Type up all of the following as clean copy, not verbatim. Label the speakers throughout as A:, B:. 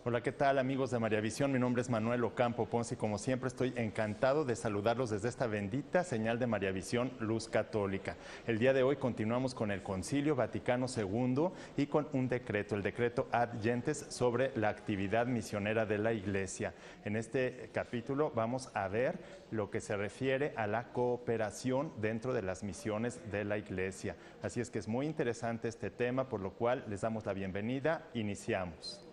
A: Hola, ¿qué tal amigos de María Visión? Mi nombre es Manuel Ocampo Ponce y como siempre estoy encantado de saludarlos desde esta bendita señal de María Visión, Luz Católica. El día de hoy continuamos con el Concilio Vaticano II y con un decreto, el decreto Ad Gentes sobre la actividad misionera de la Iglesia. En este capítulo vamos a ver lo que se refiere a la cooperación dentro de las misiones de la Iglesia. Así es que es muy interesante este tema, por lo cual les damos la bienvenida. Iniciamos.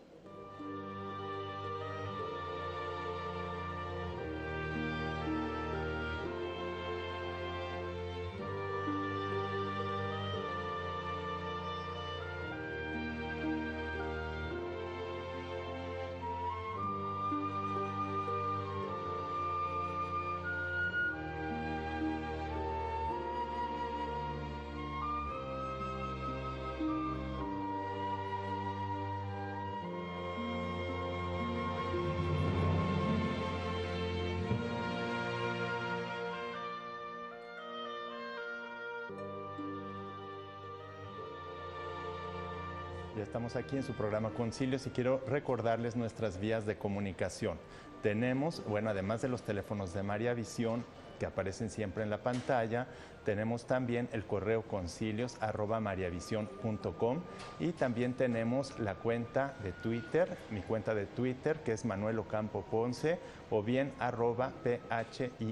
A: Ya estamos aquí en su programa Concilios y quiero recordarles nuestras vías de comunicación. Tenemos, bueno, además de los teléfonos de María Visión que aparecen siempre en la pantalla, tenemos también el correo concilios@mariavision.com y también tenemos la cuenta de Twitter, mi cuenta de Twitter que es Manuel Ocampo Ponce o bien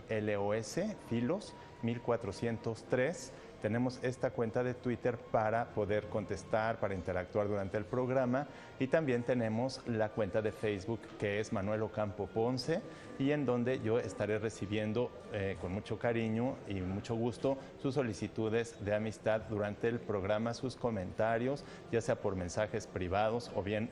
A: @PHILOS, Filos 1403. Tenemos esta cuenta de Twitter para poder contestar, para interactuar durante el programa y también tenemos la cuenta de Facebook que es Manuel Ocampo Ponce y en donde yo estaré recibiendo con mucho cariño y mucho gusto sus solicitudes de amistad durante el programa, sus comentarios, ya sea por mensajes privados o bien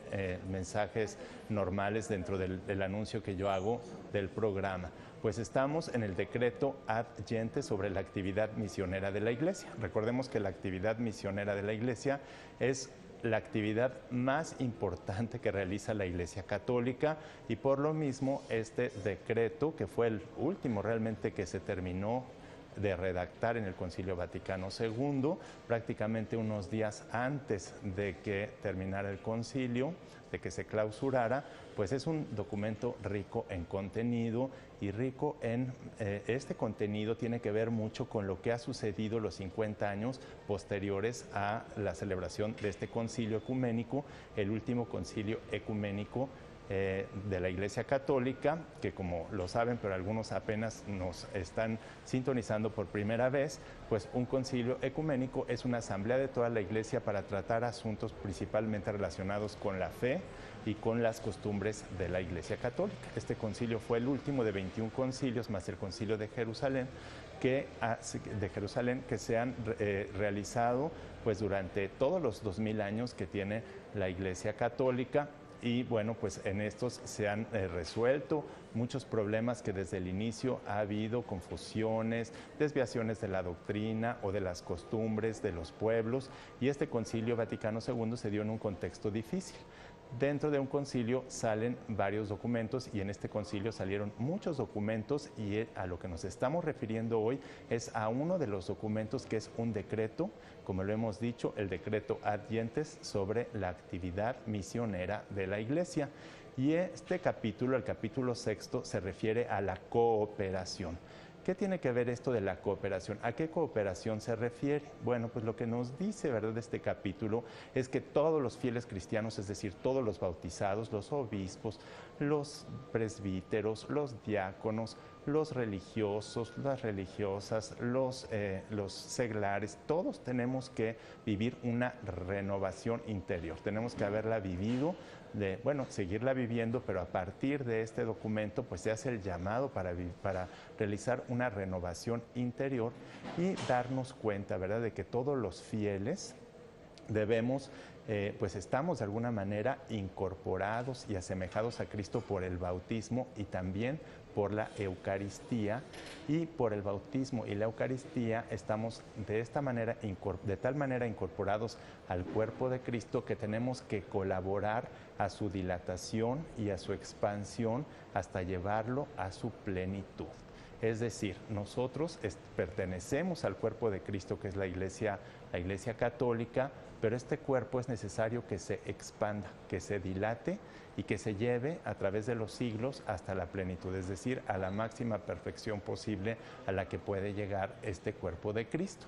A: mensajes normales dentro del anuncio que yo hago del programa. Pues estamos en el decreto Ad Gentes sobre la actividad misionera de la Iglesia. Recordemos que la actividad misionera de la Iglesia es la actividad más importante que realiza la Iglesia Católica y por lo mismo este decreto, que fue el último realmente que se terminó de redactar en el Concilio Vaticano II, prácticamente unos días antes de que terminara el concilio, de que se clausurara, pues es un documento rico en contenido y rico en este contenido tiene que ver mucho con lo que ha sucedido los 50 años posteriores a la celebración de este concilio ecuménico, el último concilio ecuménico de la Iglesia Católica, que como lo saben, pero algunos apenas nos están sintonizando por primera vez, pues un concilio ecuménico es una asamblea de toda la Iglesia para tratar asuntos principalmente relacionados con la fe y con las costumbres de la Iglesia Católica. Este concilio fue el último de 21 concilios, más el concilio de Jerusalén, que se han realizado pues durante todos los 2000 años que tiene la Iglesia Católica. Y bueno, pues en estos se han resuelto muchos problemas que desde el inicio ha habido, confusiones, desviaciones de la doctrina o de las costumbres de los pueblos, y este Concilio Vaticano II se dio en un contexto difícil. Dentro de un concilio salen varios documentos y en este concilio salieron muchos documentos y a lo que nos estamos refiriendo hoy es a uno de los documentos que es un decreto, como lo hemos dicho, el decreto Ad Gentes sobre la actividad misionera de la Iglesia. Y este capítulo, el capítulo 6, se refiere a la cooperación. ¿Qué tiene que ver esto de la cooperación? ¿A qué cooperación se refiere? Bueno, pues lo que nos dice, ¿verdad?, este capítulo es que todos los fieles cristianos, es decir, todos los bautizados, los obispos, los presbíteros, los diáconos, los religiosos, las religiosas, los seglares, todos tenemos que vivir una renovación interior. Tenemos que haberla vivido, seguirla viviendo, pero a partir de este documento pues se hace el llamado para realizar una renovación interior y darnos cuenta, ¿verdad?, de que todos los fieles debemos, pues estamos de alguna manera incorporados y asemejados a Cristo por el bautismo y también por la Eucaristía, y por el bautismo y la Eucaristía estamos de tal manera incorporados al cuerpo de Cristo que tenemos que colaborar a su dilatación y a su expansión hasta llevarlo a su plenitud. Es decir, nosotros pertenecemos al cuerpo de Cristo, que es la Iglesia católica, pero este cuerpo es necesario que se expanda, que se dilate y que se lleve a través de los siglos hasta la plenitud, es decir, a la máxima perfección posible a la que puede llegar este cuerpo de Cristo.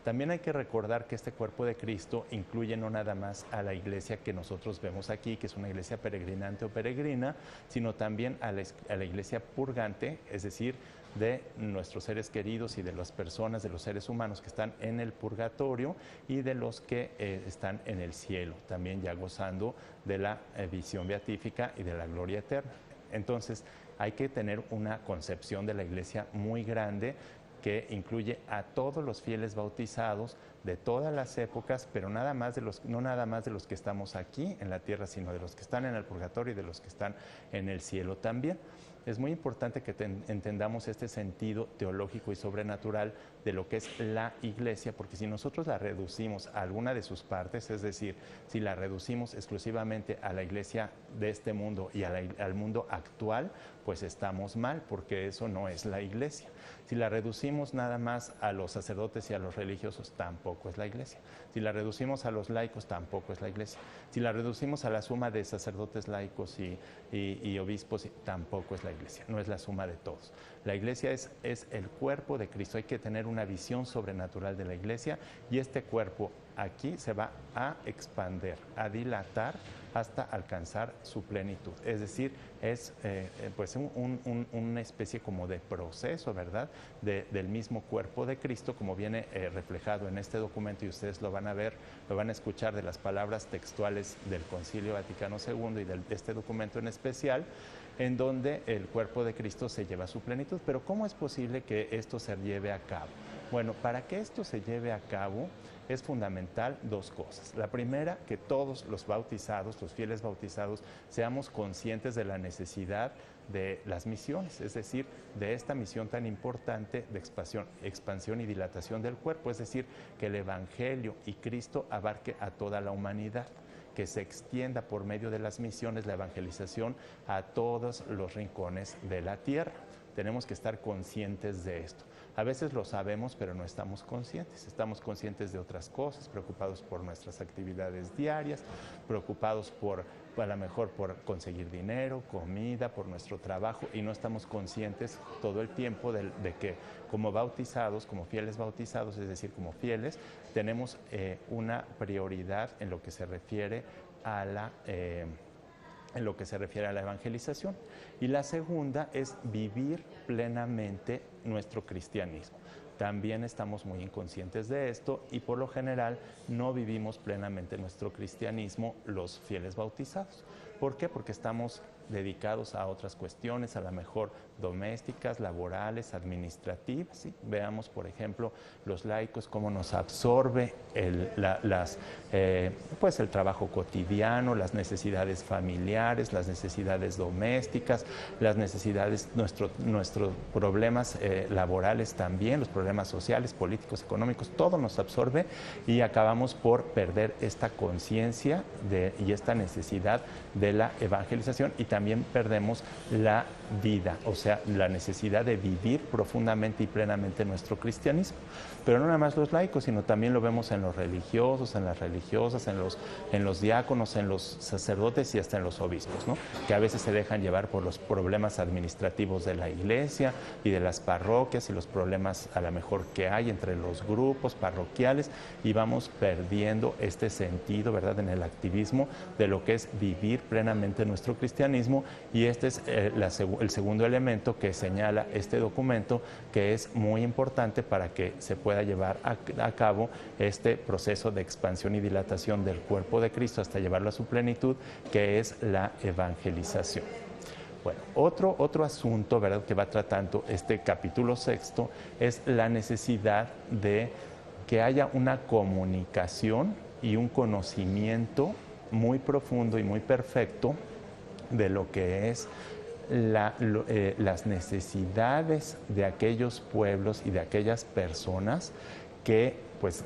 A: También hay que recordar que este cuerpo de Cristo incluye no nada más a la iglesia que nosotros vemos aquí, que es una iglesia peregrinante o peregrina, sino también a la iglesia purgante, es decir, de nuestros seres queridos y de las personas, de los seres humanos que están en el purgatorio y de los que están en el cielo, también ya gozando de la visión beatífica y de la gloria eterna. Entonces, hay que tener una concepción de la iglesia muy grande, que incluye a todos los fieles bautizados de todas las épocas, pero no nada más de los que estamos aquí en la tierra, sino de los que están en el purgatorio y de los que están en el cielo también. Es muy importante que entendamos este sentido teológico y sobrenatural de lo que es la iglesia, porque si nosotros la reducimos a alguna de sus partes, es decir, si la reducimos exclusivamente a la iglesia de este mundo y al mundo actual, pues estamos mal, porque eso no es la iglesia. Si la reducimos nada más a los sacerdotes y a los religiosos, tampoco es la iglesia. Si la reducimos a los laicos, tampoco es la iglesia. Si la reducimos a la suma de sacerdotes, laicos y obispos, tampoco es la iglesia. No es la suma de todos. La iglesia es el cuerpo de Cristo. Hay que tener una visión sobrenatural de la iglesia, y este cuerpo aquí se va a expander, a dilatar hasta alcanzar su plenitud. Es decir, es pues una especie como de proceso, ¿verdad?, del mismo cuerpo de Cristo, como viene reflejado en este documento, y ustedes lo van a ver, lo van a escuchar de las palabras textuales del Concilio Vaticano II y de este documento en especial, en donde el cuerpo de Cristo se lleva a su plenitud. Pero ¿cómo es posible que esto se lleve a cabo? Bueno, para que esto se lleve a cabo es fundamental dos cosas. La primera, que todos los bautizados, los fieles bautizados, seamos conscientes de la necesidad de las misiones, es decir, de esta misión tan importante de expansión y dilatación del cuerpo, es decir, que el Evangelio y Cristo abarque a toda la humanidad, que se extienda por medio de las misiones la evangelización a todos los rincones de la tierra. Tenemos que estar conscientes de esto. A veces lo sabemos, pero no estamos conscientes. Estamos conscientes de otras cosas, preocupados por nuestras actividades diarias, preocupados a lo mejor por conseguir dinero, comida, por nuestro trabajo, y no estamos conscientes todo el tiempo de que como bautizados, como fieles bautizados, es decir, como fieles, tenemos una prioridad en lo que se refiere a la evangelización. Y la segunda es vivir plenamente nuestro cristianismo. También estamos muy inconscientes de esto, y por lo general no vivimos plenamente nuestro cristianismo los fieles bautizados. ¿Por qué? Porque estamos dedicados a otras cuestiones, a lo mejor domésticas, laborales, administrativas, ¿sí? Veamos, por ejemplo, los laicos, cómo nos absorbe el trabajo cotidiano, las necesidades familiares, las necesidades domésticas, las necesidades, nuestros problemas laborales también, los problemas sociales, políticos, económicos, todo nos absorbe, y acabamos por perder esta conciencia y esta necesidad de la evangelización, y también perdemos la vida, o sea, la necesidad de vivir profundamente y plenamente nuestro cristianismo. Pero no nada más los laicos, sino también lo vemos en los religiosos, en las religiosas, en los diáconos, en los sacerdotes y hasta en los obispos, ¿no? Que a veces se dejan llevar por los problemas administrativos de la iglesia y de las parroquias, y los problemas a lo mejor que hay entre los grupos parroquiales, y vamos perdiendo este sentido, ¿verdad?, en el activismo de lo que es vivir plenamente nuestro cristianismo. Y este es el segundo elemento que señala este documento, que es muy importante para que se pueda llevar a cabo este proceso de expansión y dilatación del cuerpo de Cristo hasta llevarlo a su plenitud, que es la evangelización. Bueno, otro asunto, ¿verdad?, que va tratando este capítulo sexto es la necesidad de que haya una comunicación y un conocimiento muy profundo y muy perfecto de lo que es las necesidades de aquellos pueblos y de aquellas personas que pues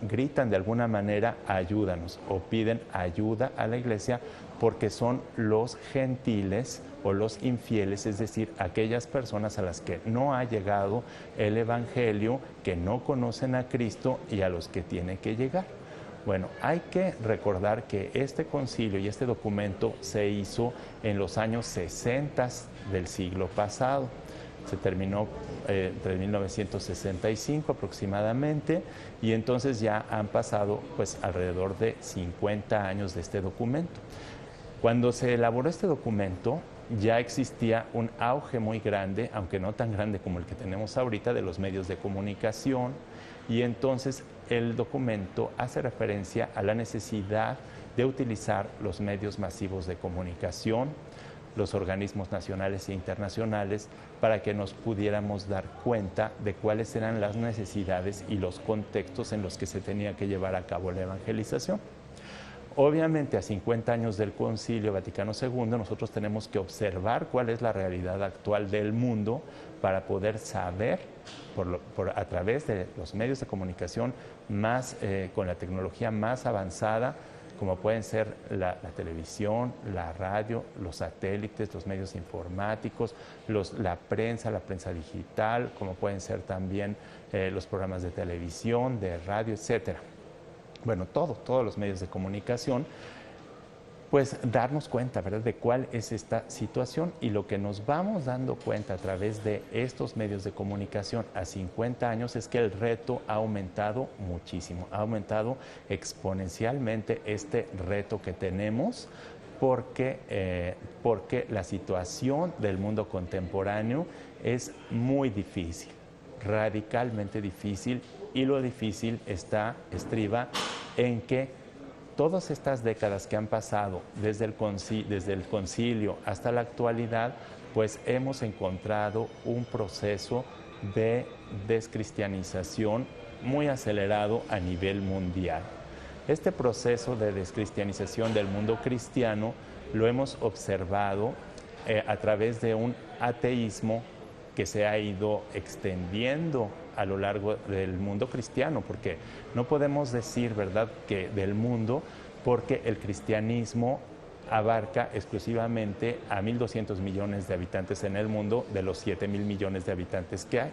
A: gritan de alguna manera ayúdanos, o piden ayuda a la iglesia porque son los gentiles o los infieles, es decir, aquellas personas a las que no ha llegado el Evangelio, que no conocen a Cristo y a los que tiene que llegar. Bueno, hay que recordar que este concilio y este documento se hizo en los años 60 del siglo pasado. Se terminó entre 1965 aproximadamente, y entonces ya han pasado pues alrededor de 50 años de este documento. Cuando se elaboró este documento ya existía un auge muy grande, aunque no tan grande como el que tenemos ahorita, de los medios de comunicación, y entonces el documento hace referencia a la necesidad de utilizar los medios masivos de comunicación, los organismos nacionales e internacionales, para que nos pudiéramos dar cuenta de cuáles eran las necesidades y los contextos en los que se tenía que llevar a cabo la evangelización. Obviamente, a 50 años del Concilio Vaticano II, nosotros tenemos que observar cuál es la realidad actual del mundo para poder saber, a través de los medios de comunicación más, con la tecnología más avanzada, como pueden ser la televisión, la radio, los satélites, los medios informáticos, la prensa digital, como pueden ser también los programas de televisión, de radio, etcétera. Bueno, todos los medios de comunicación, pues darnos cuenta, ¿verdad?, de cuál es esta situación, y lo que nos vamos dando cuenta a través de estos medios de comunicación a 50 años es que el reto ha aumentado muchísimo, ha aumentado exponencialmente este reto que tenemos, porque la situación del mundo contemporáneo es muy difícil, radicalmente difícil, y lo difícil estriba en que todas estas décadas que han pasado desde el concilio hasta la actualidad, pues hemos encontrado un proceso de descristianización muy acelerado a nivel mundial. Este proceso de descristianización del mundo cristiano lo hemos observado a través de un ateísmo que se ha ido extendiendo a lo largo del mundo cristiano, porque no podemos decir, ¿verdad?, que del mundo, porque el cristianismo abarca exclusivamente a 1.200 millones de habitantes en el mundo, de los 7.000 millones de habitantes que hay.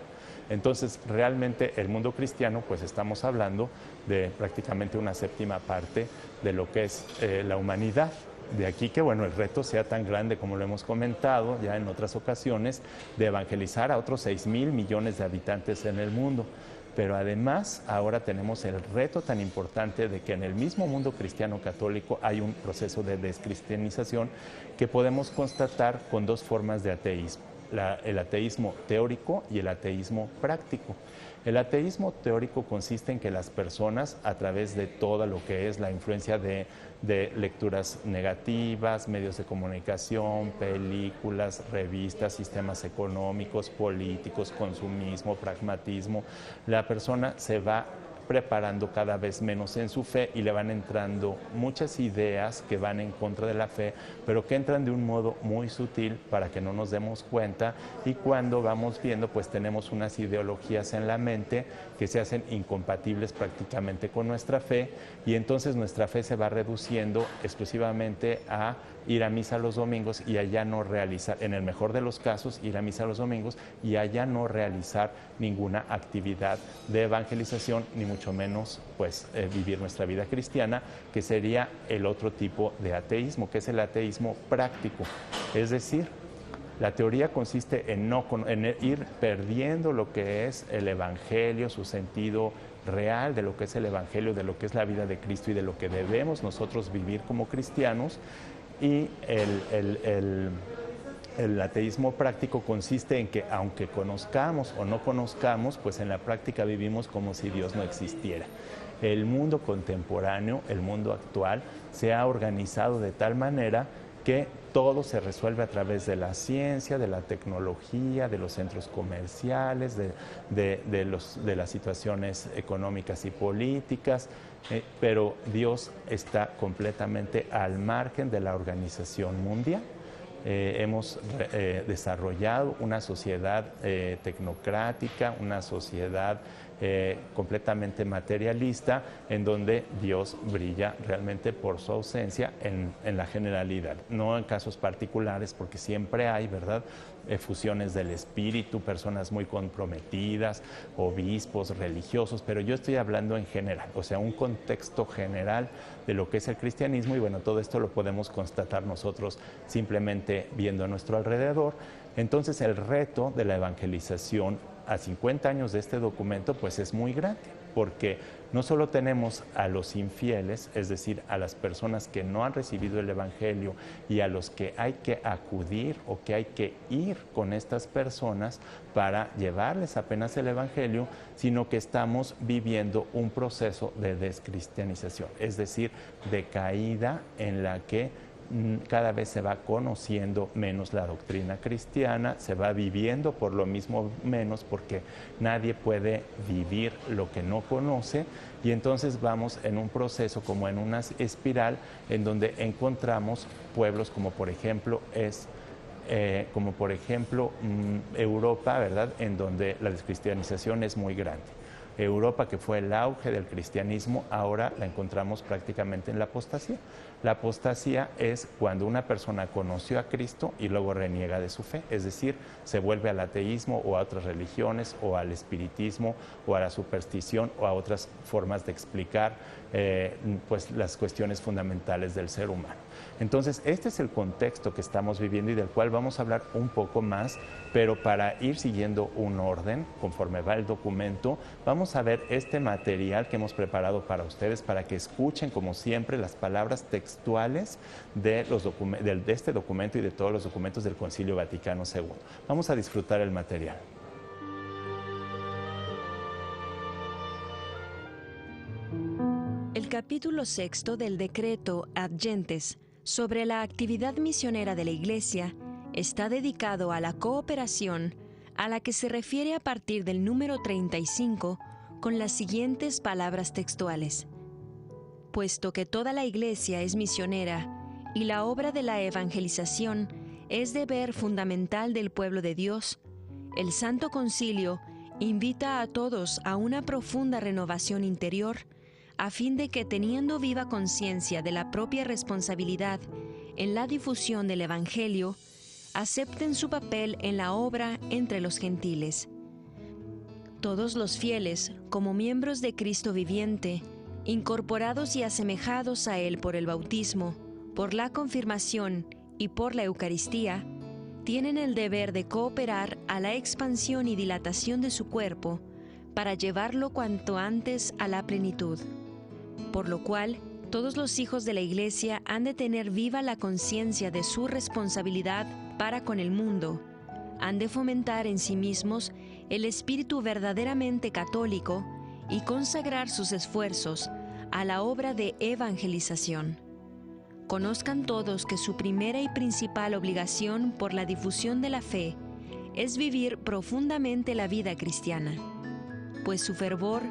A: Entonces, realmente el mundo cristiano, pues estamos hablando de prácticamente una séptima parte de lo que es la humanidad. De aquí que, bueno, el reto sea tan grande, como lo hemos comentado ya en otras ocasiones, de evangelizar a otros 6.000 millones de habitantes en el mundo. Pero además, ahora tenemos el reto tan importante de que en el mismo mundo cristiano católico hay un proceso de descristianización que podemos constatar con dos formas de ateísmo: el ateísmo teórico y el ateísmo práctico. El ateísmo teórico consiste en que las personas, a través de todo lo que es la influencia de lecturas negativas, medios de comunicación, películas, revistas, sistemas económicos, políticos, consumismo, pragmatismo, la persona se va preparando cada vez menos en su fe y le van entrando muchas ideas que van en contra de la fe, pero que entran de un modo muy sutil para que no nos demos cuenta, y cuando vamos viendo, pues tenemos unas ideologías en la mente que se hacen incompatibles prácticamente con nuestra fe, y entonces nuestra fe se va reduciendo exclusivamente a ir a misa los domingos y allá no realizar, en el mejor de los casos, ir a misa los domingos y allá no realizar ninguna actividad de evangelización, ni mucho menos pues vivir nuestra vida cristiana, que sería el otro tipo de ateísmo, que es el ateísmo práctico. Es decir, la teoría consiste en ir perdiendo lo que es el evangelio, su sentido real de lo que es el evangelio, de lo que es la vida de Cristo y de lo que debemos nosotros vivir como cristianos. Y el ateísmo práctico consiste en que, aunque conozcamos o no conozcamos, pues en la práctica vivimos como si Dios no existiera. El mundo contemporáneo, el mundo actual, se ha organizado de tal manera que todo se resuelve a través de la ciencia, de la tecnología, de los centros comerciales, de las situaciones económicas y políticas, pero Dios está completamente al margen de la organización mundial. Hemos desarrollado una sociedad tecnocrática, una sociedad completamente materialista, en donde Dios brilla realmente por su ausencia en la generalidad, no en casos particulares, porque siempre hay, ¿verdad?, efusiones del espíritu, personas muy comprometidas, obispos, religiosos, pero yo estoy hablando en general, o sea, un contexto general de lo que es el cristianismo, y bueno, todo esto lo podemos constatar nosotros simplemente viendo a nuestro alrededor. Entonces, el reto de la evangelización a 50 años de este documento, pues es muy grande, porque no solo tenemos a los infieles, es decir, a las personas que no han recibido el Evangelio y a los que hay que acudir o que hay que ir con estas personas para llevarles apenas el Evangelio, sino que estamos viviendo un proceso de descristianización, es decir, de caída en la que cada vez se va conociendo menos la doctrina cristiana, se va viviendo por lo mismo menos, porque nadie puede vivir lo que no conoce, y entonces vamos en un proceso como en una espiral en donde encontramos pueblos como por ejemplo Europa, ¿verdad?, en donde la descristianización es muy grande. Europa, que fue el auge del cristianismo, ahora la encontramos prácticamente en la apostasía. La apostasía es cuando una persona conoció a Cristo y luego reniega de su fe, es decir, se vuelve al ateísmo o a otras religiones o al espiritismo o a la superstición o a otras formas de explicar pues las cuestiones fundamentales del ser humano. Entonces, este es el contexto que estamos viviendo y del cual vamos a hablar un poco más, pero para ir siguiendo un orden conforme va el documento, vamos a ver este material que hemos preparado para ustedes para que escuchen, como siempre, las palabras textuales de este documento y de todos los documentos del Concilio Vaticano II. Vamos a disfrutar el material.
B: El capítulo 6 del decreto Ad Gentes sobre la actividad misionera de la Iglesia está dedicado a la cooperación, a la que se refiere a partir del número 35 con las siguientes palabras textuales. Puesto que toda la Iglesia es misionera y la obra de la evangelización es deber fundamental del pueblo de Dios, el Santo Concilio invita a todos a una profunda renovación interior, a fin de que, teniendo viva conciencia de la propia responsabilidad en la difusión del Evangelio, acepten su papel en la obra entre los gentiles. Todos los fieles, como miembros de Cristo viviente, incorporados y asemejados a Él por el bautismo, por la confirmación y por la Eucaristía, tienen el deber de cooperar a la expansión y dilatación de su cuerpo para llevarlo cuanto antes a la plenitud. Por lo cual, todos los hijos de la Iglesia han de tener viva la conciencia de su responsabilidad para con el mundo, han de fomentar en sí mismos el espíritu verdaderamente católico y consagrar sus esfuerzos a la obra de evangelización. Conozcan todos que su primera y principal obligación por la difusión de la fe es vivir profundamente la vida cristiana, pues su fervor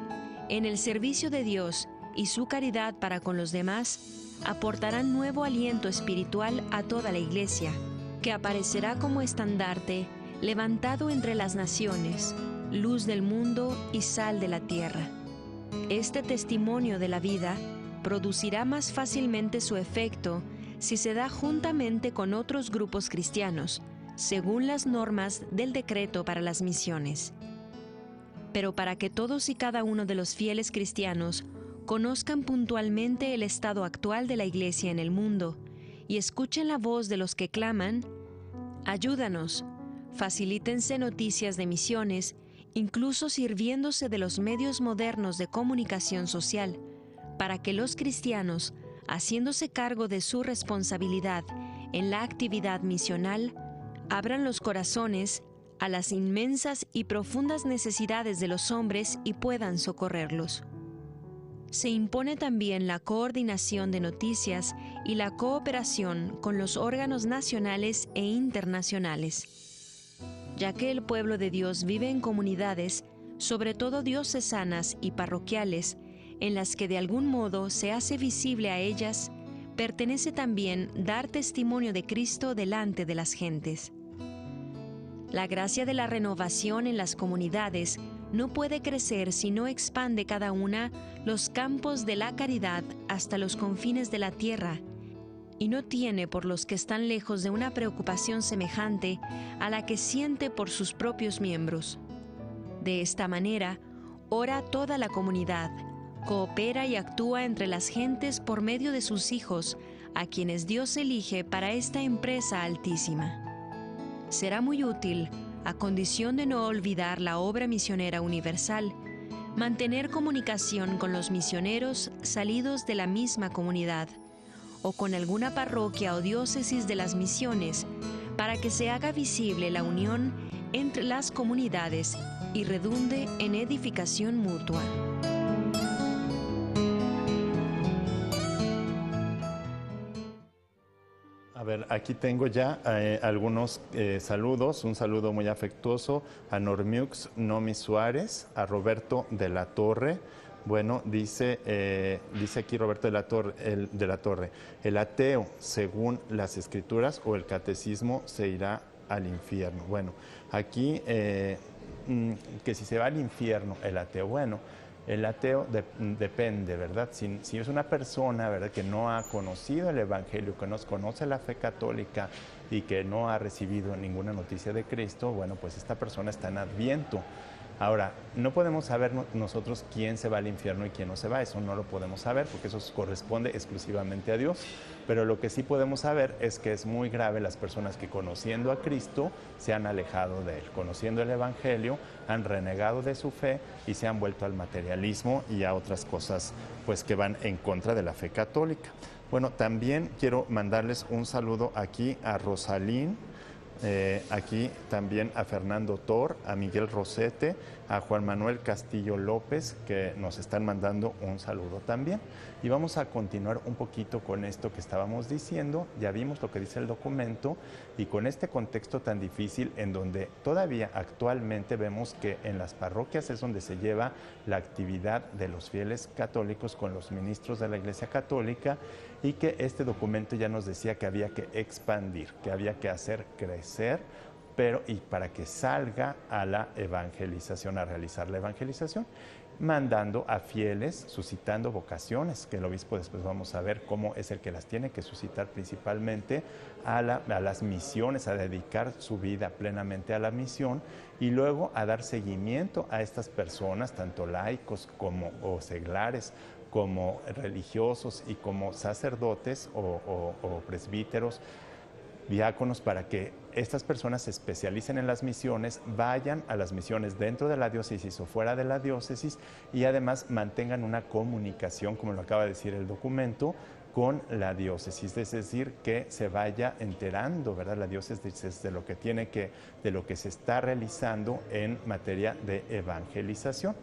B: en el servicio de Dios y su caridad para con los demás aportarán nuevo aliento espiritual a toda la Iglesia, que aparecerá como estandarte levantado entre las naciones, luz del mundo y sal de la tierra. Este testimonio de la vida producirá más fácilmente su efecto si se da juntamente con otros grupos cristianos, según las normas del decreto para las misiones. Pero para que todos y cada uno de los fieles cristianos conozcan puntualmente el estado actual de la Iglesia en el mundo y escuchen la voz de los que claman, ayúdanos, facilítense noticias de misiones, incluso sirviéndose de los medios modernos de comunicación social, para que los cristianos, haciéndose cargo de su responsabilidad en la actividad misional, abran los corazones a las inmensas y profundas necesidades de los hombres y puedan socorrerlos. Se impone también la coordinación de noticias y la cooperación con los órganos nacionales e internacionales, ya que el pueblo de Dios vive en comunidades, sobre todo diocesanas y parroquiales, en las que de algún modo se hace visible a ellas, pertenece también dar testimonio de Cristo delante de las gentes. La gracia de la renovación en las comunidades no puede crecer si no expande cada una los campos de la caridad hasta los confines de la tierra, y no tiene por los que están lejos de una preocupación semejante a la que siente por sus propios miembros. De esta manera, ora toda la comunidad, coopera y actúa entre las gentes por medio de sus hijos, a quienes Dios elige para esta empresa altísima. Será muy útil, a condición de no olvidar la obra misionera universal, mantener comunicación con los misioneros salidos de la misma comunidad, o con alguna parroquia o diócesis de las misiones, para que se haga visible la unión entre las comunidades y redunde en edificación mutua.
A: A ver, aquí tengo ya algunos saludos. Un saludo muy afectuoso a Normiux Nomi Suárez, a Roberto de la Torre. Bueno, dice aquí Roberto de la Torre, el ateo, según las Escrituras o el Catecismo, se irá al infierno. Bueno, aquí, que si se va al infierno el ateo, bueno, el ateo depende, ¿verdad? Si es una persona, ¿verdad?, que no ha conocido el Evangelio, que no conoce la fe católica y que no ha recibido ninguna noticia de Cristo, bueno, pues esta persona está en Adviento. Ahora, no podemos saber nosotros quién se va al infierno y quién no se va, eso no lo podemos saber porque eso corresponde exclusivamente a Dios, pero lo que sí podemos saber es que es muy grave las personas que conociendo a Cristo se han alejado de Él, conociendo el Evangelio, han renegado de su fe y se han vuelto al materialismo y a otras cosas pues que van en contra de la fe católica. Bueno, también quiero mandarles un saludo aquí a Rosalín, aquí también a Fernando Tor, a Miguel Rosete, a Juan Manuel Castillo López, que nos están mandando un saludo también. Y vamos a continuar un poquito con esto que estábamos diciendo. Ya vimos lo que dice el documento y con este contexto tan difícil en donde todavía actualmente vemos que en las parroquias es donde se lleva la actividad de los fieles católicos con los ministros de la Iglesia Católica, y que este documento ya nos decía que había que expandir, que había que hacer crecer, pero y para que salga a la evangelización, a realizar la evangelización, mandando a fieles, suscitando vocaciones, que el obispo después vamos a ver cómo es el que las tiene que suscitar principalmente a las misiones, a dedicar su vida plenamente a la misión y luego a dar seguimiento a estas personas, tanto laicos como seglares, como religiosos y como sacerdotes o presbíteros, diáconos, para que estas personas se especialicen en las misiones, vayan a las misiones dentro de la diócesis o fuera de la diócesis y además mantengan una comunicación, como lo acaba de decir el documento, con la diócesis, es decir, que se vaya enterando, ¿verdad?, la diócesis de lo que se está realizando en materia de evangelización.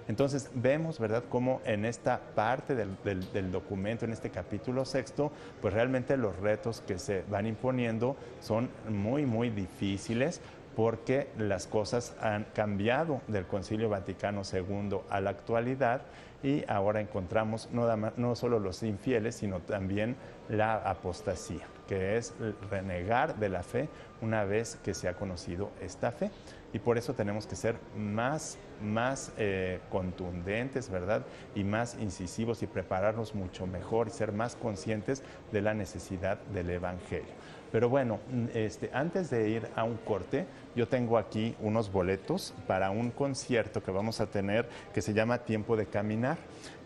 A: Entonces vemos, ¿verdad?, cómo en esta parte del documento, en este capítulo sexto, pues realmente los retos que se van imponiendo son muy, muy difíciles, porque las cosas han cambiado del Concilio Vaticano II a la actualidad y ahora encontramos no solo los infieles, sino también la apostasía, que es renegar de la fe una vez que se ha conocido esta fe. Y por eso tenemos que ser más contundentes, ¿verdad?, y más incisivos y prepararnos mucho mejor y ser más conscientes de la necesidad del Evangelio. Pero bueno, antes de ir a un corte, yo tengo aquí unos boletos para un concierto que vamos a tener que se llama Tiempo de Caminar.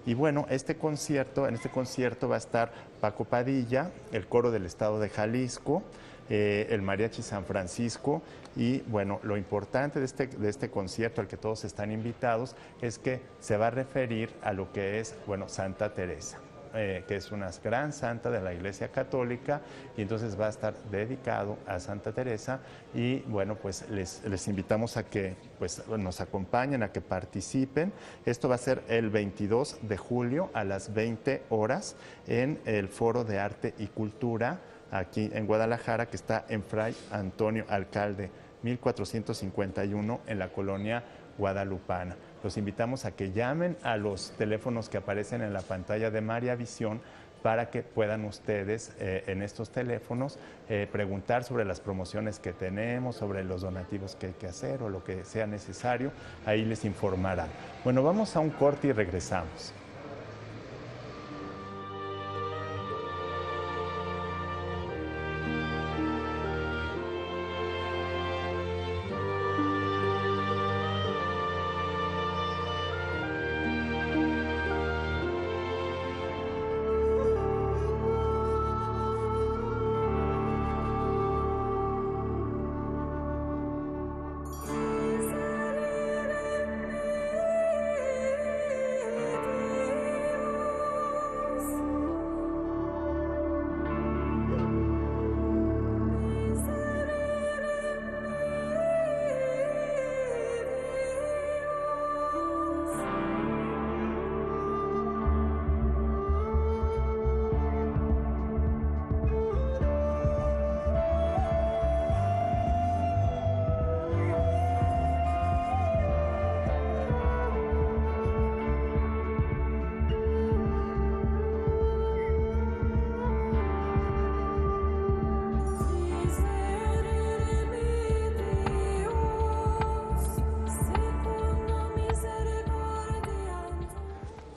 A: Y bueno, en este concierto va a estar Paco Padilla, el Coro del Estado de Jalisco, el Mariachi San Francisco, y bueno, lo importante de este concierto al que todos están invitados es que se va a referir a lo que es, bueno, Santa Teresa, que es una gran santa de la Iglesia Católica, y entonces va a estar dedicado a Santa Teresa. Y bueno, pues les invitamos a que pues nos acompañen, a que participen. Esto va a ser el 22 de julio a las 20 horas en el Foro de Arte y Cultura aquí en Guadalajara, que está en Fray Antonio Alcalde 1451 en la colonia guadalupana. Los invitamos a que llamen a los teléfonos que aparecen en la pantalla de María Visión para que puedan ustedes en estos teléfonos preguntar sobre las promociones que tenemos, sobre los donativos que hay que hacer o lo que sea necesario. Ahí les informarán. Bueno, vamos a un corte y regresamos.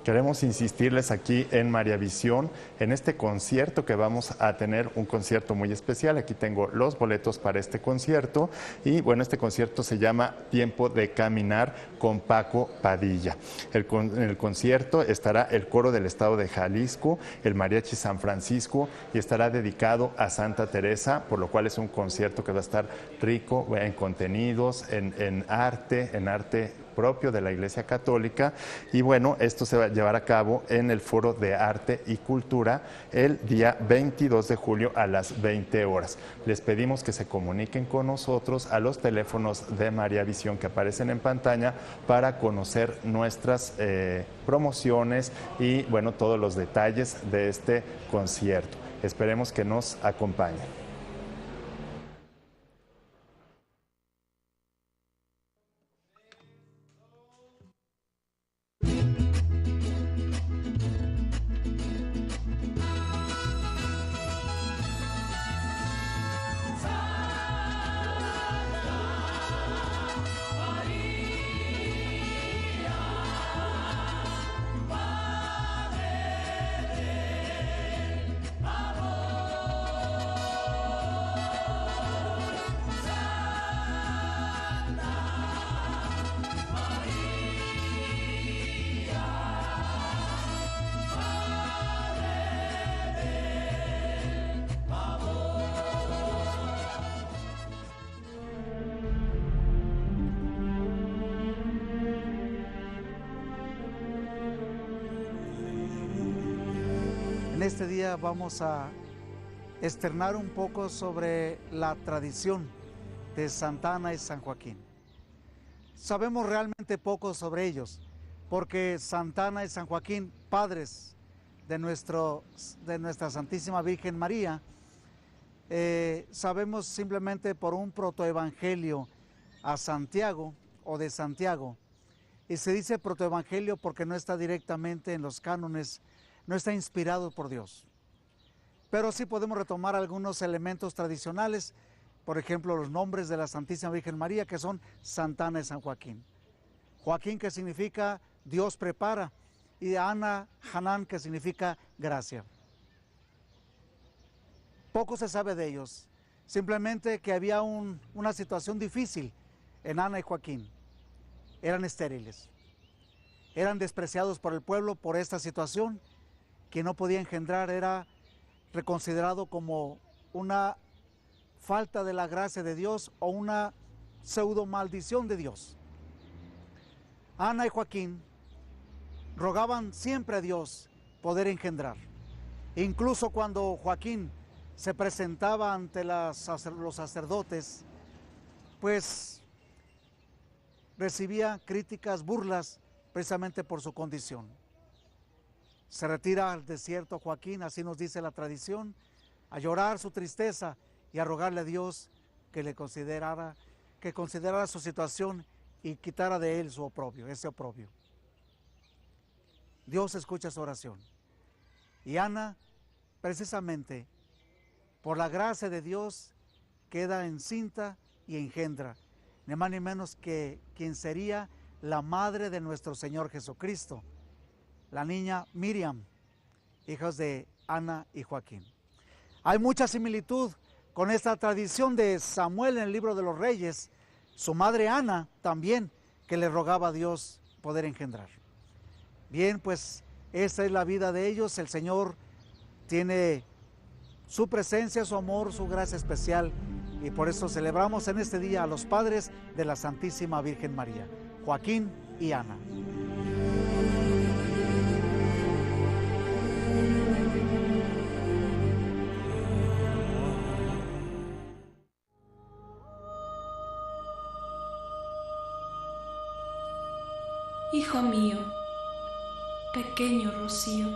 A: Queremos insistirles aquí en María Visión, en este concierto que vamos a tener, un concierto muy especial. Aquí tengo los boletos para este concierto y bueno, este concierto se llama Tiempo de Caminar con Paco Padilla. En el concierto estará el Coro del Estado de Jalisco, el Mariachi San Francisco y estará dedicado a Santa Teresa, por lo cual es un concierto que va a estar rico en contenidos, en arte propio de la Iglesia Católica. Y bueno, esto se va a llevar a cabo en el Foro de Arte y Cultura el día 22 de julio a las 20 horas. Les pedimos que se comuniquen con nosotros a los teléfonos de María Visión que aparecen en pantalla para conocer nuestras promociones y bueno, todos los detalles de este concierto. Esperemos que nos acompañen.
C: En este día vamos a externar un poco sobre la tradición de Santa Ana y San Joaquín. Sabemos realmente poco sobre ellos, porque Santa Ana y San Joaquín, padres de nuestra Santísima Virgen María, sabemos simplemente por un protoevangelio a Santiago o de Santiago, y se dice protoevangelio porque no está directamente en los cánones, no está inspirado por Dios. Pero sí podemos retomar algunos elementos tradicionales, por ejemplo, los nombres de la Santísima Virgen María, que son Santa Ana y San Joaquín. Joaquín, que significa Dios prepara, y Ana, Hanán, que significa gracia. Poco se sabe de ellos, simplemente que había una situación difícil en Ana y Joaquín. Eran estériles, eran despreciados por el pueblo por esta situación. Que no podía engendrar, era reconsiderado como una falta de la gracia de Dios o una pseudo maldición de Dios. Ana y Joaquín rogaban siempre a Dios poder engendrar. Incluso cuando Joaquín se presentaba ante los sacerdotes, pues recibía críticas, burlas, precisamente por su condición. Se retira al desierto Joaquín, así nos dice la tradición, a llorar su tristeza y a rogarle a Dios que considerara su situación y quitara de él su oprobio, ese oprobio. Dios escucha su oración. Y Ana precisamente por la gracia de Dios, queda encinta y engendra, ni más ni menos que quien sería la madre de nuestro Señor Jesucristo, la niña Miriam, hijos de Ana y Joaquín. Hay mucha similitud con esta tradición de Samuel en el libro de los Reyes, su madre Ana también, que le rogaba a Dios poder engendrar. Bien, pues esta es la vida de ellos. El Señor tiene su presencia, su amor, su gracia especial, y por eso celebramos en este día a los padres de la Santísima Virgen María, Joaquín y Ana.
D: Hijo mío, pequeño rocío,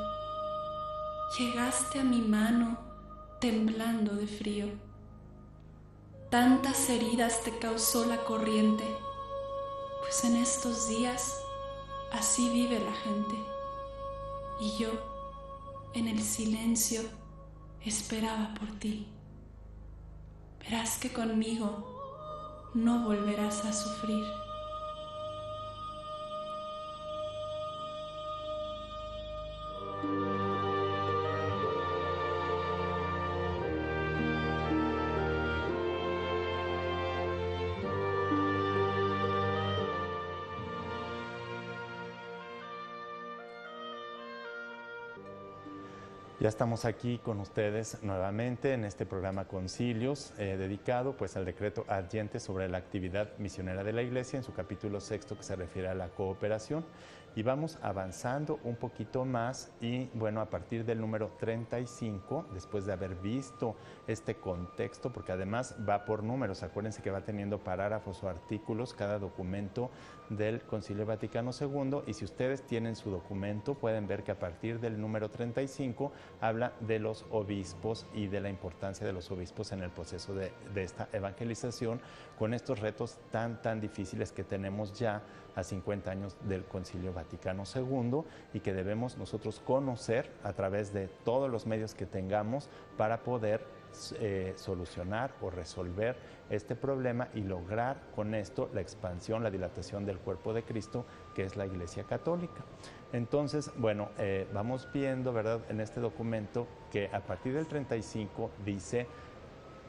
D: llegaste a mi mano temblando de frío. Tantas heridas te causó la corriente, pues en estos días así vive la gente. Y yo, en el silencio, esperaba por ti. Verás que conmigo no volverás a sufrir.
A: Ya estamos aquí con ustedes nuevamente en este programa Concilios, dedicado pues al decreto Ad Gentes sobre la actividad misionera de la Iglesia en su capítulo 6 que se refiere a la cooperación. Y vamos avanzando un poquito más y bueno, a partir del número 35, después de haber visto este contexto, porque además va por números, acuérdense que va teniendo parágrafos o artículos cada documento del Concilio Vaticano II, y si ustedes tienen su documento pueden ver que a partir del número 35 habla de los obispos y de la importancia de los obispos en el proceso de esta evangelización con estos retos tan difíciles que tenemos ya a 50 años del Concilio Vaticano II y que debemos nosotros conocer a través de todos los medios que tengamos para poder solucionar o resolver este problema y lograr con esto la expansión, la dilatación del cuerpo de Cristo, que es la Iglesia Católica. Entonces, bueno, vamos viendo, ¿verdad?, en este documento que a partir del 35 dice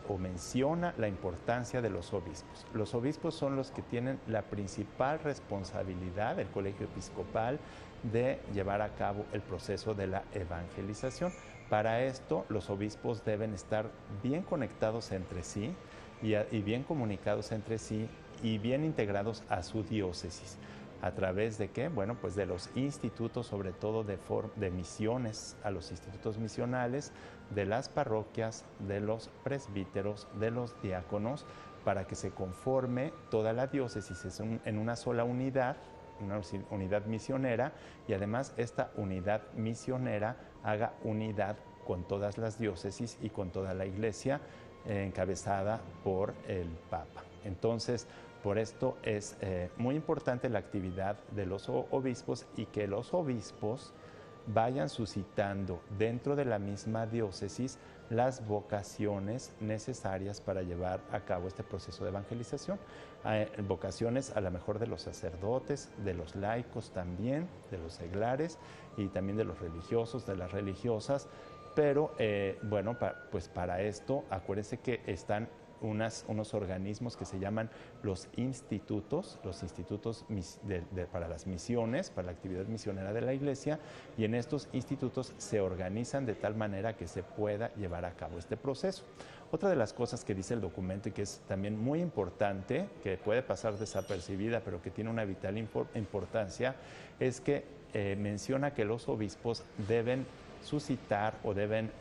A: o menciona la importancia de los obispos. Los obispos son los que tienen la principal responsabilidad del colegio episcopal de llevar a cabo el proceso de la evangelización. Para esto, los obispos deben estar bien conectados entre sí y bien comunicados entre sí y bien integrados a su diócesis. ¿A través de qué? Bueno, pues de los institutos, sobre todo de misiones, a los institutos misionales, de las parroquias, de los presbíteros, de los diáconos, para que se conforme toda la diócesis en una sola unidad, una unidad misionera, y además esta unidad misionera haga unidad con todas las diócesis y con toda la Iglesia, encabezada por el Papa. Entonces, por esto es muy importante la actividad de los obispos y que los obispos vayan suscitando dentro de la misma diócesis las vocaciones necesarias para llevar a cabo este proceso de evangelización. Vocaciones a lo mejor de los sacerdotes, de los laicos también, de los seglares y también de los religiosos, de las religiosas, pero bueno, pues para esto acuérdense que están unos organismos que se llaman los institutos para las misiones, para la actividad misionera de la Iglesia, y en estos institutos se organizan de tal manera que se pueda llevar a cabo este proceso. Otra de las cosas que dice el documento y que es también muy importante, que puede pasar desapercibida, pero que tiene una vital importancia, es que menciona que los obispos deben suscitar o deben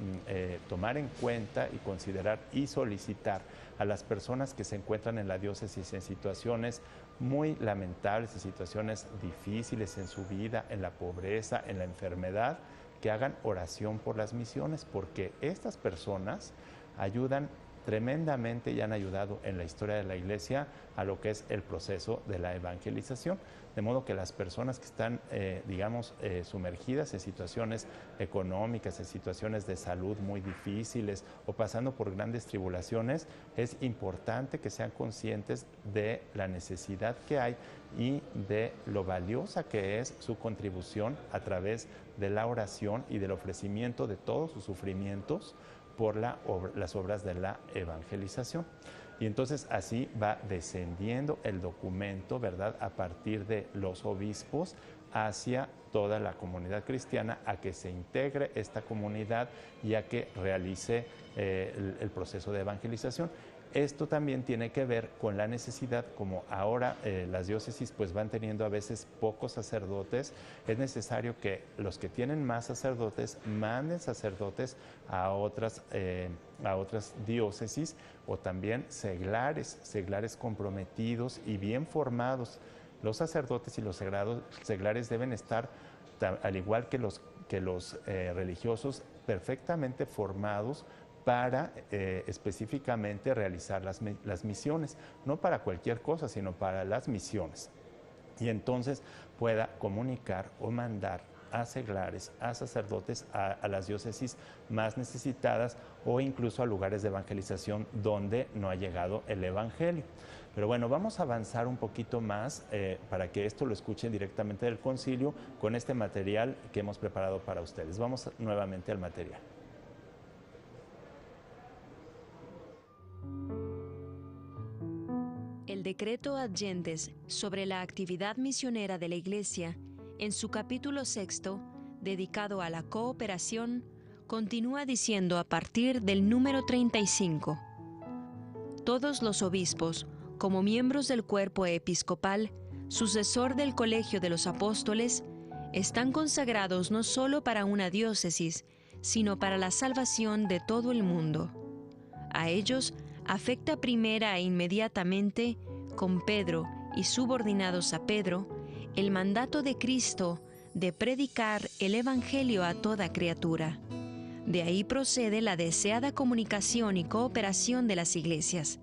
A: tomar en cuenta y considerar y solicitar a las personas que se encuentran en la diócesis en situaciones muy lamentables, en situaciones difíciles en su vida, en la pobreza, en la enfermedad, que hagan oración por las misiones, porque estas personas ayudan tremendamente y han ayudado en la historia de la Iglesia a lo que es el proceso de la evangelización. De modo que las personas que están, sumergidas en situaciones económicas, en situaciones de salud muy difíciles o pasando por grandes tribulaciones, es importante que sean conscientes de la necesidad que hay y de lo valiosa que es su contribución a través de la oración y del ofrecimiento de todos sus sufrimientos por las obras de la evangelización. Y entonces así va descendiendo el documento, ¿verdad?, a partir de los obispos hacia toda la comunidad cristiana, a que se integre esta comunidad y a que realice el proceso de evangelización. Esto también tiene que ver con la necesidad, como ahora las diócesis pues van teniendo a veces pocos sacerdotes, es necesario que los que tienen más sacerdotes manden sacerdotes a otras diócesis, o también seglares comprometidos y bien formados. Los sacerdotes y los seglares deben estar, al igual que los religiosos, perfectamente formados para específicamente realizar las misiones, no para cualquier cosa, sino para las misiones. Y entonces pueda comunicar o mandar a seglares, a sacerdotes, a las diócesis más necesitadas o incluso a lugares de evangelización donde no ha llegado el Evangelio. Pero bueno, vamos a avanzar un poquito más para que esto lo escuchen directamente del concilio con este material que hemos preparado para ustedes. Vamos nuevamente al material.
B: El decreto Ad Gentes sobre la actividad misionera de la Iglesia, en su capítulo 6, dedicado a la cooperación, continúa diciendo a partir del número 35: todos los obispos, como miembros del cuerpo episcopal, sucesor del Colegio de los Apóstoles, están consagrados no solo para una diócesis, sino para la salvación de todo el mundo. A ellos afecta primera e inmediatamente, con Pedro y subordinados a Pedro, el mandato de Cristo de predicar el Evangelio a toda criatura. De ahí procede la deseada comunicación y cooperación de las iglesias,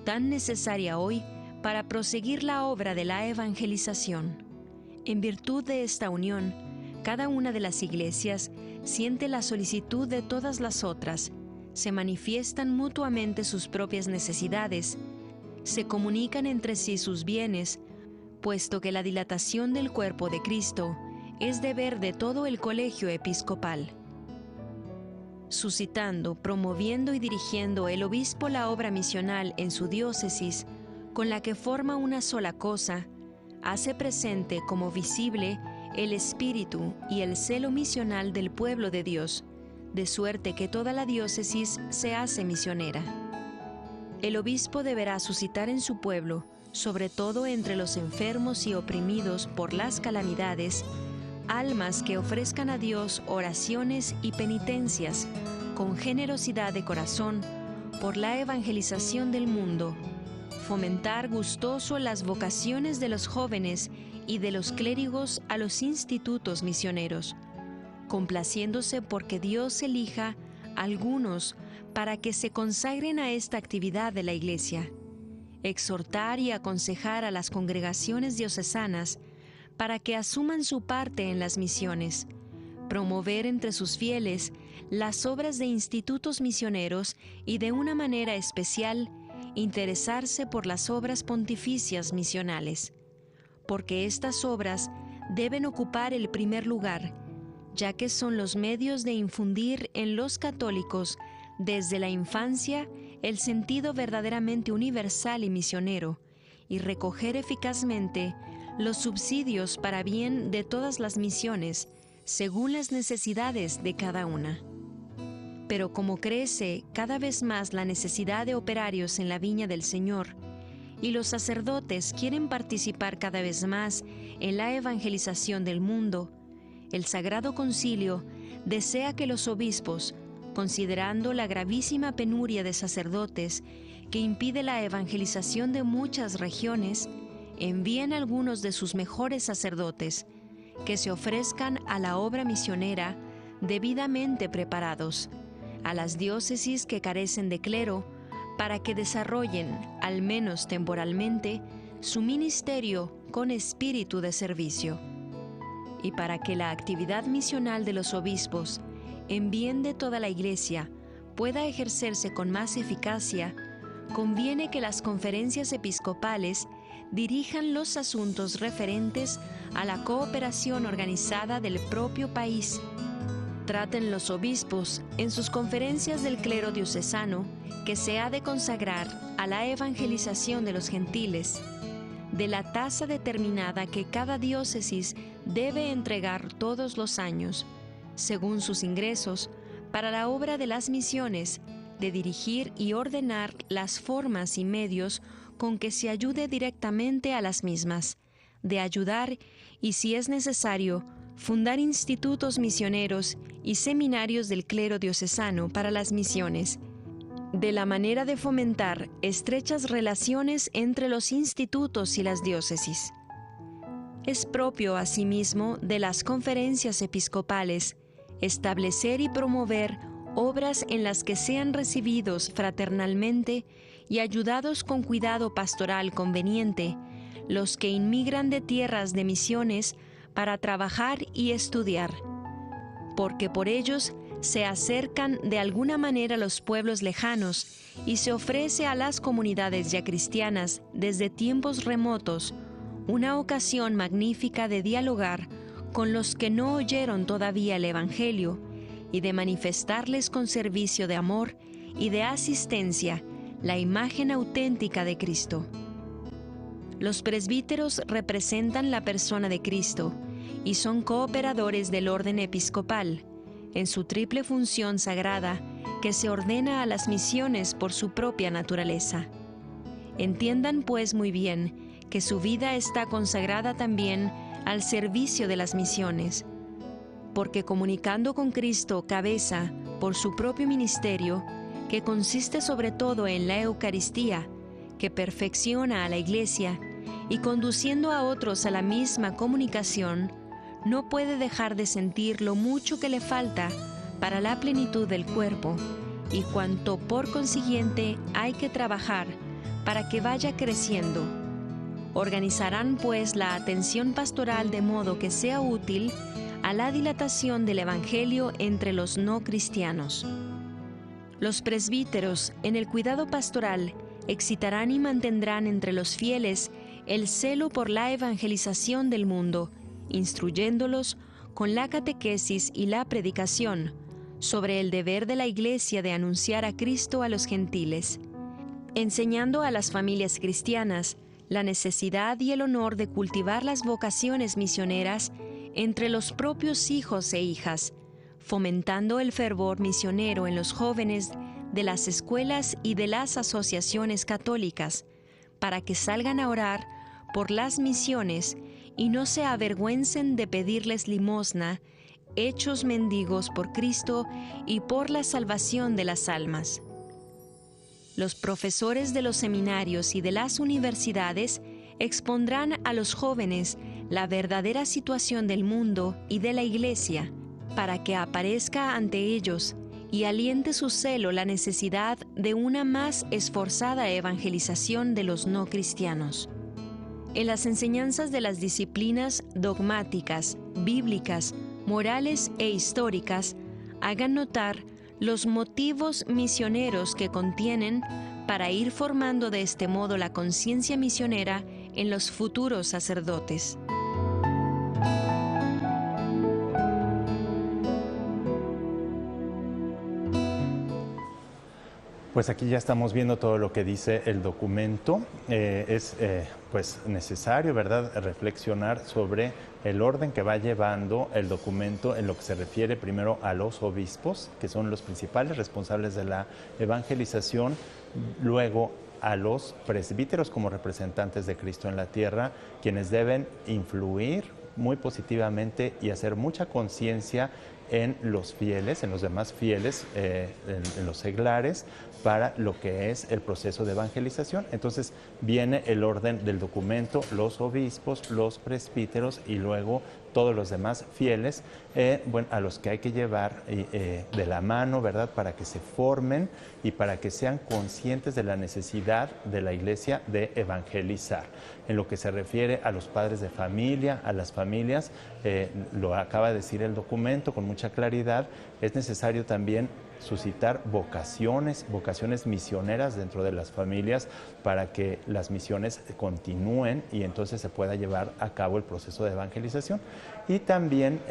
B: tan necesaria hoy para proseguir la obra de la evangelización. En virtud de esta unión, cada una de las iglesias siente la solicitud de todas las otras, se manifiestan mutuamente sus propias necesidades, se comunican entre sí sus bienes, puesto que la dilatación del cuerpo de Cristo es deber de todo el colegio episcopal. Suscitando, promoviendo y dirigiendo el obispo la obra misional en su diócesis, con la que forma una sola cosa, hace presente como visible el espíritu y el celo misional del pueblo de Dios, de suerte que toda la diócesis se hace misionera. El obispo deberá suscitar en su pueblo, sobre todo entre los enfermos y oprimidos por las calamidades, almas que ofrezcan a Dios oraciones y penitencias con generosidad de corazón por la evangelización del mundo, fomentar gustoso las vocaciones de los jóvenes y de los clérigos a los institutos misioneros, complaciéndose porque Dios elija algunos para que se consagren a esta actividad de la Iglesia, exhortar y aconsejar a las congregaciones diocesanas para que asuman su parte en las misiones, promover entre sus fieles las obras de institutos misioneros y de una manera especial interesarse por las obras pontificias misionales, porque estas obras deben ocupar el primer lugar, ya que son los medios de infundir en los católicos desde la infancia el sentido verdaderamente universal y misionero, y recoger eficazmente los subsidios para bien de todas las misiones, según las necesidades de cada una. Pero como crece cada vez más la necesidad de operarios en la viña del Señor, y los sacerdotes quieren participar cada vez más en la evangelización del mundo, el Sagrado Concilio desea que los obispos, considerando la gravísima penuria de sacerdotes que impide la evangelización de muchas regiones, envíen algunos de sus mejores sacerdotes, que se ofrezcan a la obra misionera debidamente preparados, a las diócesis que carecen de clero para que desarrollen, al menos temporalmente, su ministerio con espíritu de servicio. Y para que la actividad misional de los obispos, en bien de toda la Iglesia, pueda ejercerse con más eficacia, conviene que las conferencias episcopales dirijan los asuntos referentes a la cooperación organizada del propio país. Traten los obispos, en sus conferencias del clero diocesano, que se ha de consagrar a la evangelización de los gentiles, de la tasa determinada que cada diócesis debe entregar todos los años, según sus ingresos, para la obra de las misiones, de dirigir y ordenar las formas y medios con que se ayude directamente a las mismas, de ayudar y, si es necesario, fundar institutos misioneros y seminarios del clero diocesano para las misiones, de la manera de fomentar estrechas relaciones entre los institutos y las diócesis. Es propio, asimismo, de las conferencias episcopales establecer y promover obras en las que sean recibidos fraternalmente y ayudados con cuidado pastoral conveniente los que inmigran de tierras de misiones para trabajar y estudiar, porque por ellos se acercan de alguna manera los pueblos lejanos y se ofrece a las comunidades ya cristianas desde tiempos remotos una ocasión magnífica de dialogar con los que no oyeron todavía el Evangelio y de manifestarles con servicio de amor y de asistencia la imagen auténtica de Cristo. Los presbíteros representan la persona de Cristo y son cooperadores del orden episcopal, en su triple función sagrada que se ordena a las misiones por su propia naturaleza. Entiendan pues muy bien que su vida está consagrada también al servicio de las misiones, porque comunicando con Cristo cabeza por su propio ministerio, que consiste sobre todo en la Eucaristía, que perfecciona a la Iglesia, y conduciendo a otros a la misma comunicación, no puede dejar de sentir lo mucho que le falta para la plenitud del cuerpo, y cuanto por consiguiente hay que trabajar para que vaya creciendo. Organizarán pues la atención pastoral de modo que sea útil a la dilatación del Evangelio entre los no cristianos. Los presbíteros, en el cuidado pastoral, excitarán y mantendrán entre los fieles el celo por la evangelización del mundo, instruyéndolos con la catequesis y la predicación sobre el deber de la Iglesia de anunciar a Cristo a los gentiles, enseñando a las familias cristianas la necesidad y el honor de cultivar las vocaciones misioneras entre los propios hijos e hijas, fomentando el fervor misionero en los jóvenes de las escuelas y de las asociaciones católicas, para que salgan a orar por las misiones y no se avergüencen de pedirles limosna, hechos mendigos por Cristo y por la salvación de las almas. Los profesores de los seminarios y de las universidades expondrán a los jóvenes la verdadera situación del mundo y de la Iglesia, para que aparezca ante ellos y aliente su celo la necesidad de una más esforzada evangelización de los no cristianos. En las enseñanzas de las disciplinas dogmáticas, bíblicas, morales e históricas, hagan notar los motivos misioneros que contienen para ir formando de este modo la conciencia misionera en los futuros sacerdotes.
A: Pues aquí ya estamos viendo todo lo que dice el documento. Es pues necesario, ¿verdad?, reflexionar sobre el orden que va llevando el documento en lo que se refiere primero a los obispos, que son los principales responsables de la evangelización, luego a los presbíteros como representantes de Cristo en la tierra, quienes deben influir muy positivamente y hacer mucha conciencia en los fieles, en los demás fieles, en los seglares, para lo que es el proceso de evangelización. Entonces viene el orden del documento, los obispos, los presbíteros y luego todos los demás fieles, a los que hay que llevar de la mano, ¿verdad?, para que se formen y para que sean conscientes de la necesidad de la Iglesia de evangelizar. En lo que se refiere a los padres de familia, a las familias, lo acaba de decir el documento con mucha claridad, es necesario también suscitar vocaciones misioneras dentro de las familias para que las misiones continúen y entonces se pueda llevar a cabo el proceso de evangelización. Y también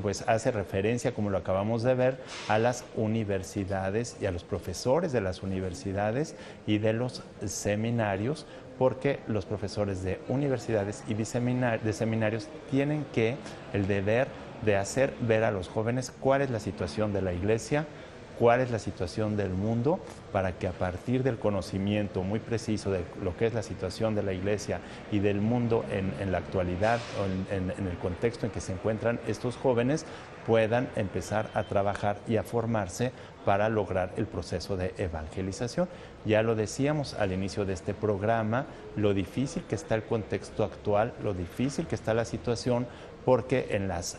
A: pues hace referencia, como lo acabamos de ver, a las universidades y a los profesores de las universidades y de los seminarios, porque los profesores de universidades y de seminarios tienen el deber de hacer ver a los jóvenes cuál es la situación de la Iglesia, cuál es la situación del mundo, para que a partir del conocimiento muy preciso de lo que es la situación de la Iglesia y del mundo en la actualidad, o en el contexto en que se encuentran estos jóvenes, puedan empezar a trabajar y a formarse para lograr el proceso de evangelización. Ya lo decíamos al inicio de este programa, lo difícil que está el contexto actual, lo difícil que está la situación, porque en las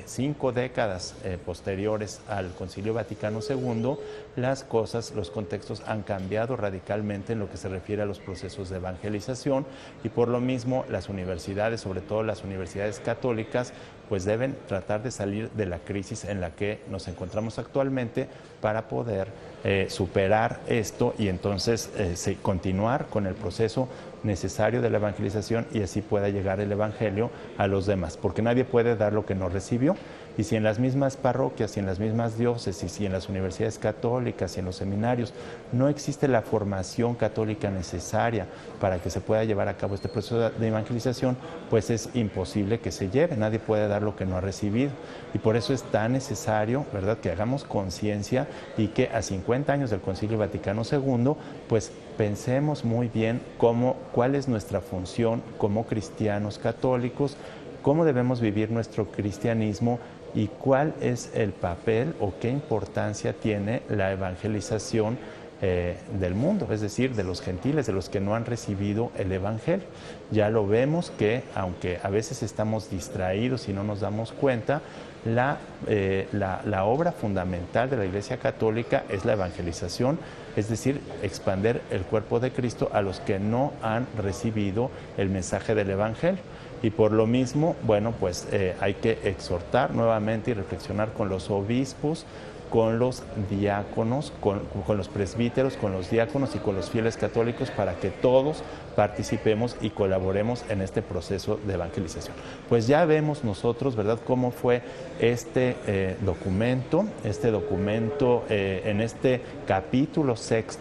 A: 5 décadas posteriores al Concilio Vaticano II, las cosas, los contextos han cambiado radicalmente en lo que se refiere a los procesos de evangelización, y por lo mismo las universidades, sobre todo las universidades católicas, pues deben tratar de salir de la crisis en la que nos encontramos actualmente para poder superar esto y entonces continuar con el proceso necesario de la evangelización, y así pueda llegar el evangelio a los demás, porque nadie puede dar lo que no recibió. Y si en las mismas parroquias, y en las mismas diócesis, y en las universidades católicas, y en los seminarios no existe la formación católica necesaria para que se pueda llevar a cabo este proceso de evangelización, pues es imposible que se lleve. Nadie puede dar lo que no ha recibido, y por eso es tan necesario, ¿verdad?, que hagamos conciencia, y que a 50 años del Concilio Vaticano II, pues pensemos muy bien cuál es nuestra función como cristianos católicos, cómo debemos vivir nuestro cristianismo y cuál es el papel o qué importancia tiene la evangelización del mundo, es decir, de los gentiles, de los que no han recibido el evangelio. Ya lo vemos que, aunque a veces estamos distraídos y no nos damos cuenta, la obra fundamental de la Iglesia Católica es la evangelización, es decir, expander el cuerpo de Cristo a los que no han recibido el mensaje del evangelio. Y por lo mismo, bueno, pues hay que exhortar nuevamente y reflexionar con los obispos, con los diáconos, con los presbíteros, con los diáconos y con los fieles católicos, para que todos participemos y colaboremos en este proceso de evangelización. Pues ya vemos nosotros, ¿verdad?, cómo fue este documento en este capítulo 6,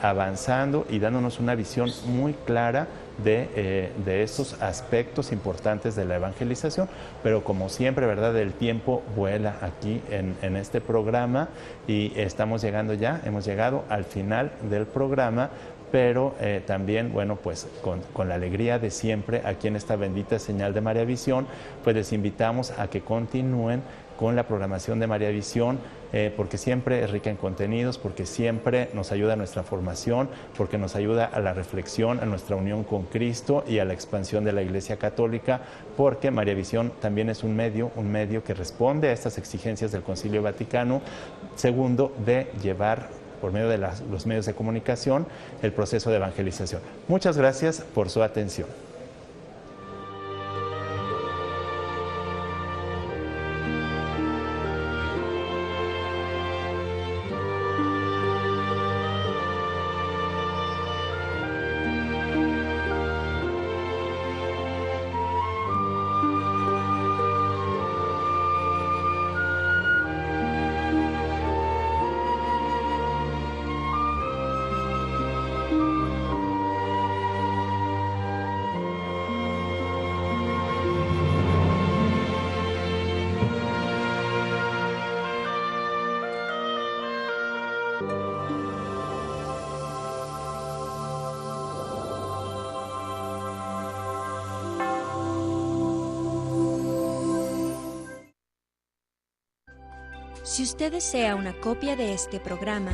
A: avanzando y dándonos una visión muy clara de esos aspectos importantes de la evangelización. Pero como siempre, ¿verdad?, el tiempo vuela aquí en este programa, y hemos llegado al final del programa, pero también, bueno, pues con la alegría de siempre aquí en esta bendita señal de María Visión, pues les invitamos a que continúen con la programación de María Visión, porque siempre es rica en contenidos, porque siempre nos ayuda a nuestra formación, porque nos ayuda a la reflexión, a nuestra unión con Cristo y a la expansión de la Iglesia Católica, porque María Visión también es un medio que responde a estas exigencias del Concilio Vaticano II de llevar, por medio de los medios de comunicación, el proceso de evangelización. Muchas gracias por su atención.
B: Si usted desea una copia de este programa,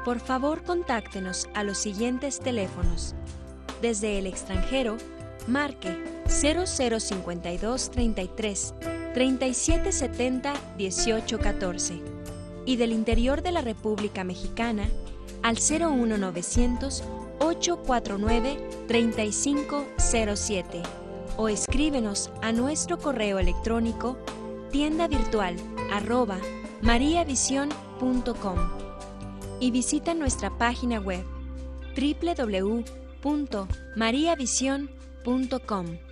B: por favor contáctenos a los siguientes teléfonos. Desde el extranjero, marque 0052 33 3770 1814 y del interior de la República Mexicana al 01900 849 3507 o escríbenos a nuestro correo electrónico tiendavirtual@mariavision.com y visita nuestra página web www.mariavision.com.